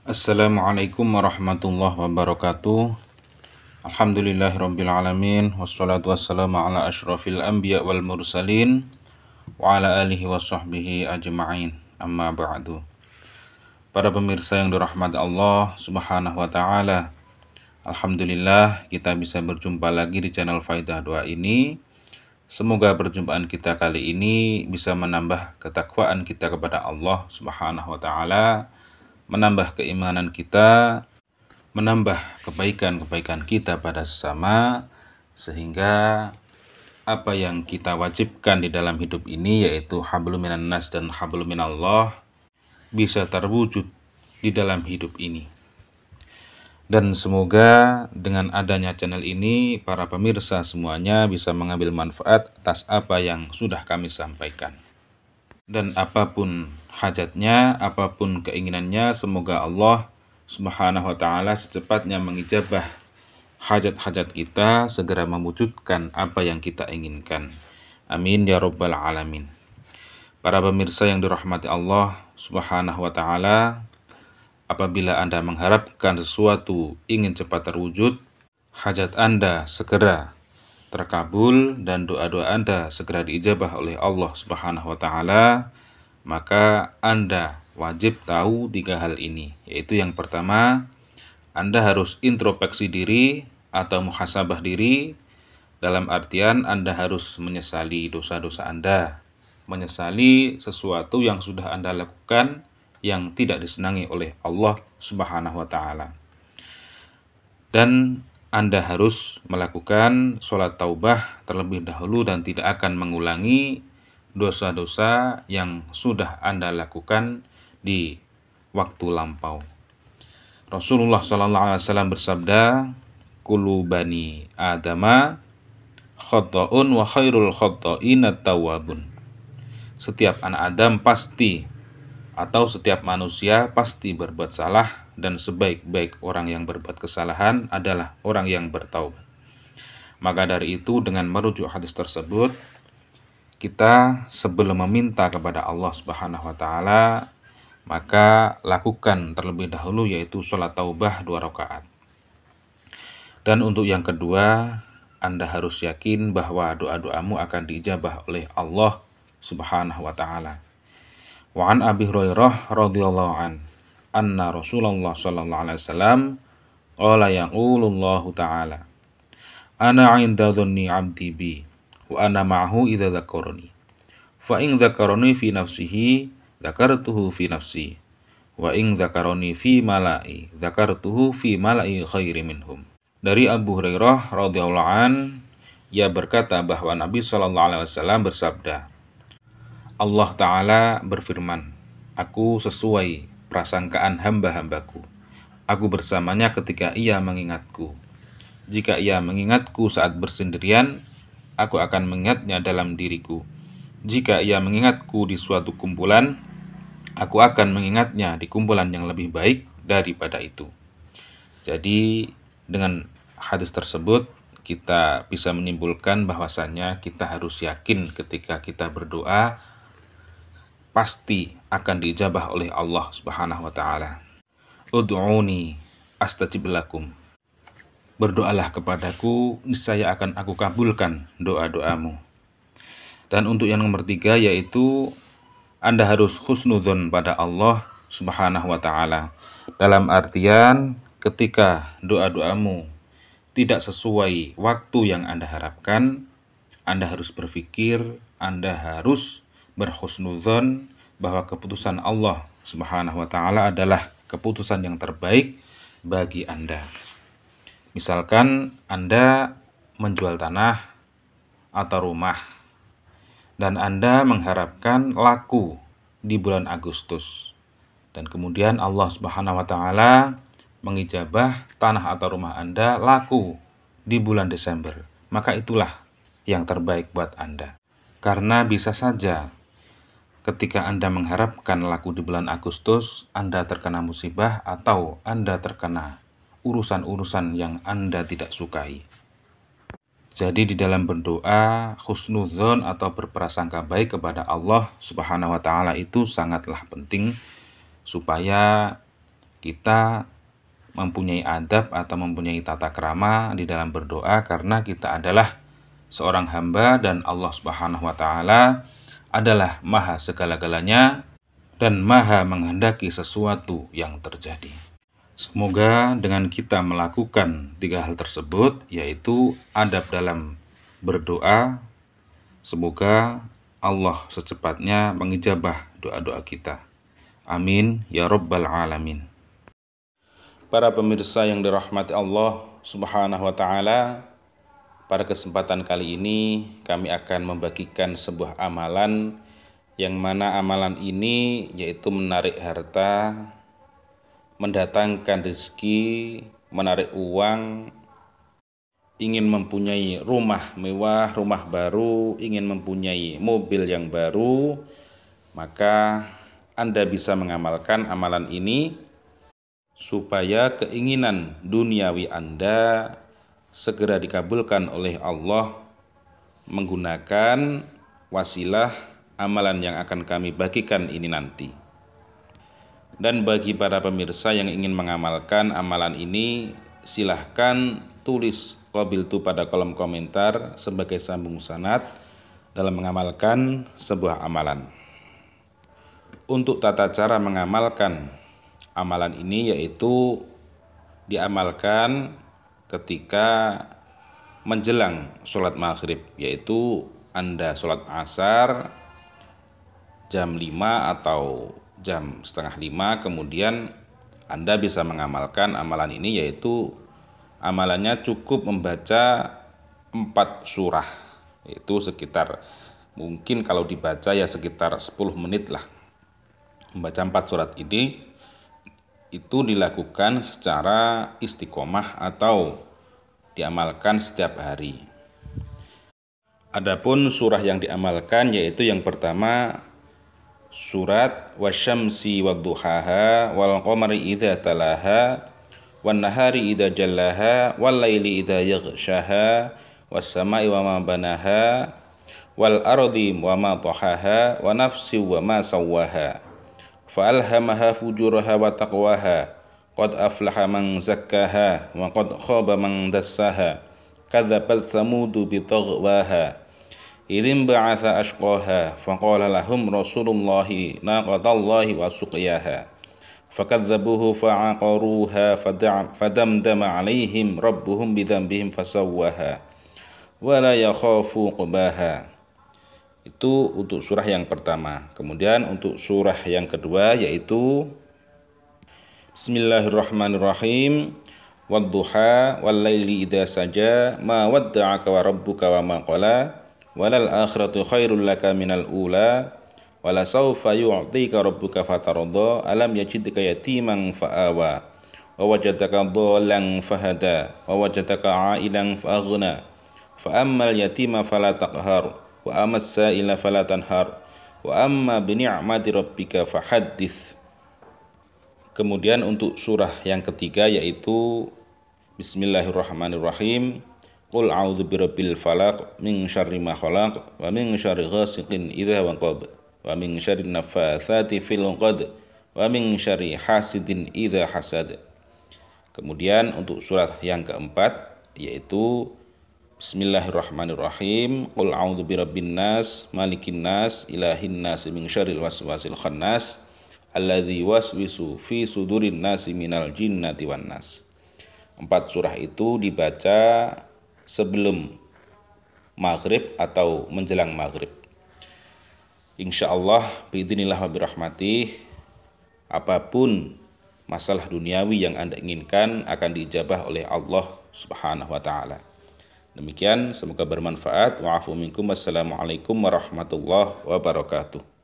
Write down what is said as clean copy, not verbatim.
Assalamualaikum warahmatullahi wabarakatuh. Alhamdulillahirrabbilalamin. Wassalatu wassalamu ala ashrafil anbiya wal mursalin wa ala alihi wa sahbihi ajma'in. Amma ba'du. Para pemirsa yang dirahmati Allah subhanahu wa ta'ala, Alhamdulillah kita bisa berjumpa lagi di channel Faidah Doa ini. Semoga perjumpaan kita kali ini bisa menambah ketakwaan kita kepada Allah subhanahu wa ta'ala, menambah keimanan kita, menambah kebaikan-kebaikan kita pada sesama, sehingga apa yang kita wajibkan di dalam hidup ini, yaitu hablum minan nas dan hablum minallah, bisa terwujud di dalam hidup ini. Dan semoga dengan adanya channel ini, para pemirsa semuanya bisa mengambil manfaat atas apa yang sudah kami sampaikan. Dan apapun hajatnya, apapun keinginannya, semoga Allah subhanahu wa ta'ala secepatnya mengijabah hajat-hajat kita, segera mewujudkan apa yang kita inginkan. Amin ya rabbal alamin. Para pemirsa yang dirahmati Allah subhanahu wa ta'ala, apabila Anda mengharapkan sesuatu ingin cepat terwujud, hajat Anda segera terkabul dan doa-doa Anda segera diijabah oleh Allah subhanahu wa ta'ala, maka Anda wajib tahu 3 hal ini, yaitu yang pertama, Anda harus introspeksi diri atau muhasabah diri, dalam artian Anda harus menyesali dosa-dosa Anda, menyesali sesuatu yang sudah Anda lakukan yang tidak disenangi oleh Allah subhanahu wa ta'ala. Dan Anda harus melakukan sholat taubah terlebih dahulu dan tidak akan mengulangi dosa-dosa yang sudah Anda lakukan di waktu lampau. Rasulullah SAW bersabda, "Kullu bani Adama khata'un wa khairul khata'ina tawwabun." Setiap anak Adam pasti, atau setiap manusia pasti berbuat salah, dan sebaik-baik orang yang berbuat kesalahan adalah orang yang bertaubat. Maka dari itu, dengan merujuk hadis tersebut, kita sebelum meminta kepada Allah subhanahu wa ta'ala, maka lakukan terlebih dahulu, yaitu sholat taubah 2 rakaat. Dan untuk yang kedua, Anda harus yakin bahwa doa-doamu akan diijabah oleh Allah subhanahu wa ta'ala. Wa an Abi Hurairah radhiyallahu an anna Rasulullah sallallahu alaihi wasallam qala yaqulullahu ta'ala, "Ana 'inda dhanni 'abdi bi wa ana ma'ahu idza dzakarani. Fa in dzakarani fi nafsihi dzakartuhu fi nafsi. Wa in dzakarani fi mala'i dzakartuhu fi mala'i khairi minhum." Dari Abu Hurairah radhiyallahu an, ia berkata bahwa Nabi sallallahu alaihi wasallam bersabda, Allah Ta'ala berfirman, "Aku sesuai prasangkaan hamba-hambaku. Aku bersamanya ketika ia mengingatku. Jika ia mengingatku saat bersendirian, aku akan mengingatnya dalam diriku. Jika ia mengingatku di suatu kumpulan, aku akan mengingatnya di kumpulan yang lebih baik daripada itu." Jadi dengan hadis tersebut kita bisa menyimpulkan bahwasannya kita harus yakin ketika kita berdoa pasti akan diijabah oleh Allah subhanahu wa ta'ala. Ud'uni astajib lakum. Berdoalah kepadaku, niscaya akan aku kabulkan doa-doamu. Dan untuk yang nomor 3, yaitu Anda harus husnudzon pada Allah subhanahu wa ta'ala. Dalam artian ketika doa-doamu tidak sesuai waktu yang Anda harapkan, Anda harus berpikir, Anda harus berhusnudzon bahwa keputusan Allah subhanahu wa ta'ala adalah keputusan yang terbaik bagi Anda. Misalkan Anda menjual tanah atau rumah, dan Anda mengharapkan laku di bulan Agustus, dan kemudian Allah subhanahu wa ta'ala mengijabah tanah atau rumah Anda laku di bulan Desember, maka itulah yang terbaik buat Anda. Karena bisa saja ketika Anda mengharapkan laku di bulan Agustus, Anda terkena musibah atau Anda terkena urusan-urusan yang Anda tidak sukai. Jadi di dalam berdoa, husnudzon atau berprasangka baik kepada Allah subhanahu wa ta'ala itu sangatlah penting, supaya kita mempunyai adab atau mempunyai tata krama di dalam berdoa karena kita adalah seorang hamba dan Allah Subhanahu wa taala adalah maha segala-galanya dan maha menghendaki sesuatu yang terjadi. Semoga dengan kita melakukan 3 hal tersebut, yaitu adab dalam berdoa, semoga Allah secepatnya mengijabah doa-doa kita. Amin ya rabbal alamin. Para pemirsa yang dirahmati Allah Subhanahu wa taala, pada kesempatan kali ini kami akan membagikan sebuah amalan yang mana amalan ini yaitu menarik harta, mendatangkan rezeki, menarik uang, ingin mempunyai rumah mewah, rumah baru, ingin mempunyai mobil yang baru, maka Anda bisa mengamalkan amalan ini supaya keinginan duniawi Anda segera dikabulkan oleh Allah menggunakan wasilah amalan yang akan kami bagikan ini nanti. Dan bagi para pemirsa yang ingin mengamalkan amalan ini, silahkan tulis qabiltu pada kolom komentar sebagai sambung sanad dalam mengamalkan sebuah amalan. Untuk tata cara mengamalkan amalan ini yaitu diamalkan ketika menjelang sholat maghrib, yaitu Anda sholat asar jam 5 atau jam setengah 5, kemudian Anda bisa mengamalkan amalan ini, yaitu amalannya cukup membaca 4 surah, yaitu sekitar, mungkin kalau dibaca ya sekitar 10 menit lah. Membaca 4 surat ini itu dilakukan secara istiqomah atau diamalkan setiap hari. Adapun surah yang diamalkan yaitu yang pertama surat wasyamsi wadduhaha wal qamari idza talaha wan nahari idza jallaha wal laili idza yaghshaha was samai wa ma banaha wal ardi wa ma tahaha wa nafsi wa ma sawwaha fa alhamaha fujuraha wa taqwaha qad aflaha man zakkaha wa qad khaba man dassaha kadzabat tsamudu bi taghwaha idzin ba'atsa ashqaha faqala lahum rasulullahi naqatallahi wa suqiyaha fakadzabuhu fa'aqaruha fadamdama 'alaihim rabbuhum bidzambihim fasawwaha wa la yakhafu uqbaha. Itu untuk surah yang pertama. Kemudian untuk surah yang kedua yaitu Bismillahirrahmanirrahim. Wadduha wal laili idza saja ma wadda'aka wa rabbuka wa ma qala walal akhiratu khairul laka minal ula wala sawfa yu'tika rabbuka fatarda alam yajidka yatiman fa'awa wa wajadaka dhallan fahada wa wajadaka 'ailan fa'aghna fa ammal yatima fala taqhar wa ammas sa'ila fala tanhar wa amma bi ni'mati rabbika fahaddits. Kemudian untuk surah yang ketiga yaitu Bismillahirrahmanirrahim. Qul a'udzu birabbil falaq min syarri ma khalaq wa min syarri ghasiqin idza waqab wa min syarri naffatsati fil 'uqad wa min syarri hasidin idza hasad. Kemudian untuk surat yang keempat yaitu Bismillahirrahmanirrahim. Qul a'udzu birabbin nas malikin nas ilahin nas min syarril waswasil khannas alladzi waswisu fi sudurin nasi minal jinnati wan nas. 4 surah itu dibaca sebelum maghrib atau menjelang maghrib. Insyaallah biidznillah wa birahmatih, apapun masalah duniawi yang Anda inginkan akan diijabah oleh Allah Subhanahu wa taala. Demikian, semoga bermanfaat. Wa'afu minkum. Wassalamualaikum warahmatullahi wabarakatuh.